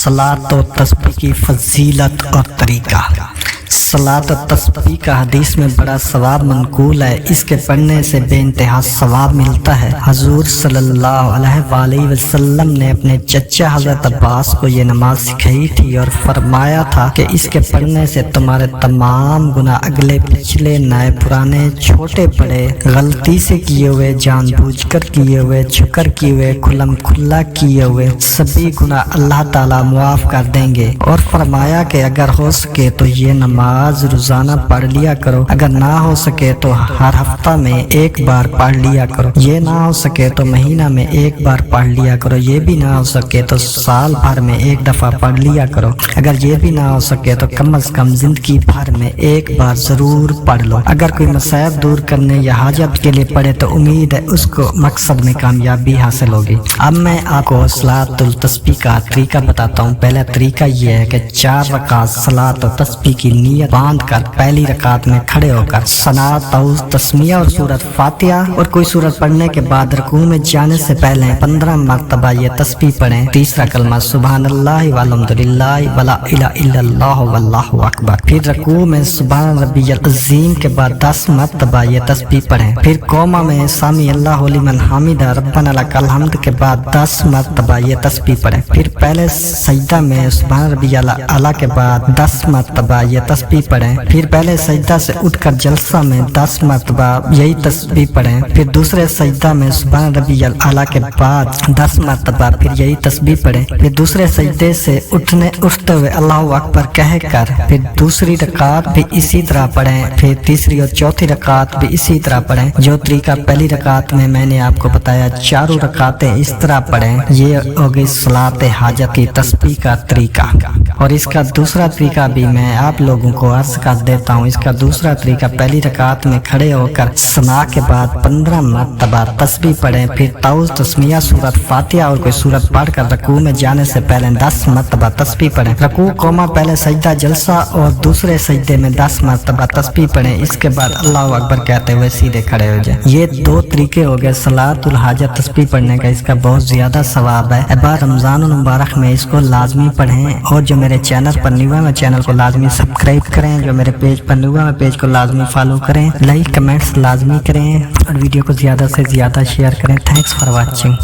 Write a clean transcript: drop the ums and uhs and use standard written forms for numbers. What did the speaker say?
सलात और तस्बीह की फजीलत और तरीका। सलात और तस्बीह का हदीस में बड़ा सवाब मनकूल है। इसके पढ़ने से बेइंतहा सवाब मिलता है। हुजूर सल्लल्लाहु अलैहि वसल्लम ने अपने चचा हजरत अब्बास को ये नमाज सिखाई थी और फरमाया था कि इसके पढ़ने से तुम्हारे तमाम गुनाह अगले पिछले नए पुराने छोटे बड़े गलती से किए हुए जानबूझकर किए हुए छुकर किए हुए खुल्लम खुल्ला किए हुए सभी गुनाह अल्लाह ताला मुआफ कर देंगे। और फरमाया कि अगर हो सके तो ये नमाज रोजाना पढ़ लिया करो, अगर ना हो सके तो हर हफ्ता में एक बार पढ़ लिया करो, ये ना हो सके तो महीना में एक बार पढ़ लिया करो, ये भी ना हो सके तो साल भर में एक दफा पढ़ लिया करो, अगर ये भी ना हो सके तो कम से कम जिंदगी भर में एक बार जरूर पढ़ लो। अगर कोई मसाइब दूर करने या हाजत के लिए पढ़े तो उम्मीद है उसको मकसद में कामयाबी हासिल होगी। अब मैं आपको सलातुल तस्बीह का तरीका बताता हूँ। पहला तरीका ये है कि 4 रकात सलात और तस्बीह की नीयत बांध कर पहली रकात में खड़े होकर सना तौज तस्मिया और सूरत फातिहा और कोई सूरत पढ़ने के बाद रुकू में जाने से पहले 15 मरतबा ये तस्बीह पढ़ें। तीसरा कलमा सुबहानल्लाहि वल्हम्दुलिल्लाहि वला इलाहा इल्लल्लाह वल्लाहु अकबर। फिर रुकू में सुबहान रब्बियल अज़ीम के बाद 10 मरतबा ये तस्बीह पढ़ें। फिर कौमा में सामी अल्लाहु लिमन हमिदा रब्बना लकल हम्द के बाद 10 मरतबा ये तस्बीह पढ़ें। फिर पहले सजदा में सुबहान रब्बियल आला के बाद 10 मरतबा ये तस्बीह पढ़ें। फिर पहले सजदा से उठकर जलसा में 10 मरतबा यही तस्बीह पढ़ें। फिर दूसरे सजदा में सुबहान रब्बियल आला के बाद 10 मरतबा फिर यही तस्बीह पढ़ें। फिर दूसरे सजदे से उठते हुए अल्लाहु अकबर कहकर फिर दूसरी रकात भी इसी तरह पढ़ें। फिर तीसरी और चौथी रकात भी इसी तरह पढ़ें। जो तरीका पहली रकात में मैंने आपको बताया, चारों रकातें इस तरह पढ़ें। ये हो गई सलात हाजत की तस्बीह का तरीका। और इसका दूसरा तरीका भी मैं आप लोगों को अर्ज कर देता हूँ। इसका दूसरा तरीका पहली रकात में खड़े होकर सना के बाद 15 मरतबा तस्बीह पढ़ें। फिर तौज तस्मिया सूरत फातिहा और कोई सूरत पढ़कर रकू में जाने से पहले 10 मरतबा तस्बीह पढ़ें। रकू कोमा पहले सजदा जलसा और दूसरे सजदे में 10 मरतबा तस्बीह पढ़ें। इसके बाद अल्लाहु अकबर कहते हुए सीधे खड़े हो जाए। ये 2 तरीके हो गए सलातुल हाजत तस्बीह पढ़ने का। इसका बहुत ज्यादा सवाब है। अब रमजान मुबारक में इसको लाजमी पढ़ें। और जो मेरे चैनल पर न्यू है, मैं चैनल को लाजमी सब्सक्राइब करें। जो मेरे पेज पर न्यू है, मैं पेज को लाजमी फॉलो करें। लाइक कमेंट्स लाजमी करें और वीडियो को ज्यादा से ज्यादा शेयर करें। Thanks for watching.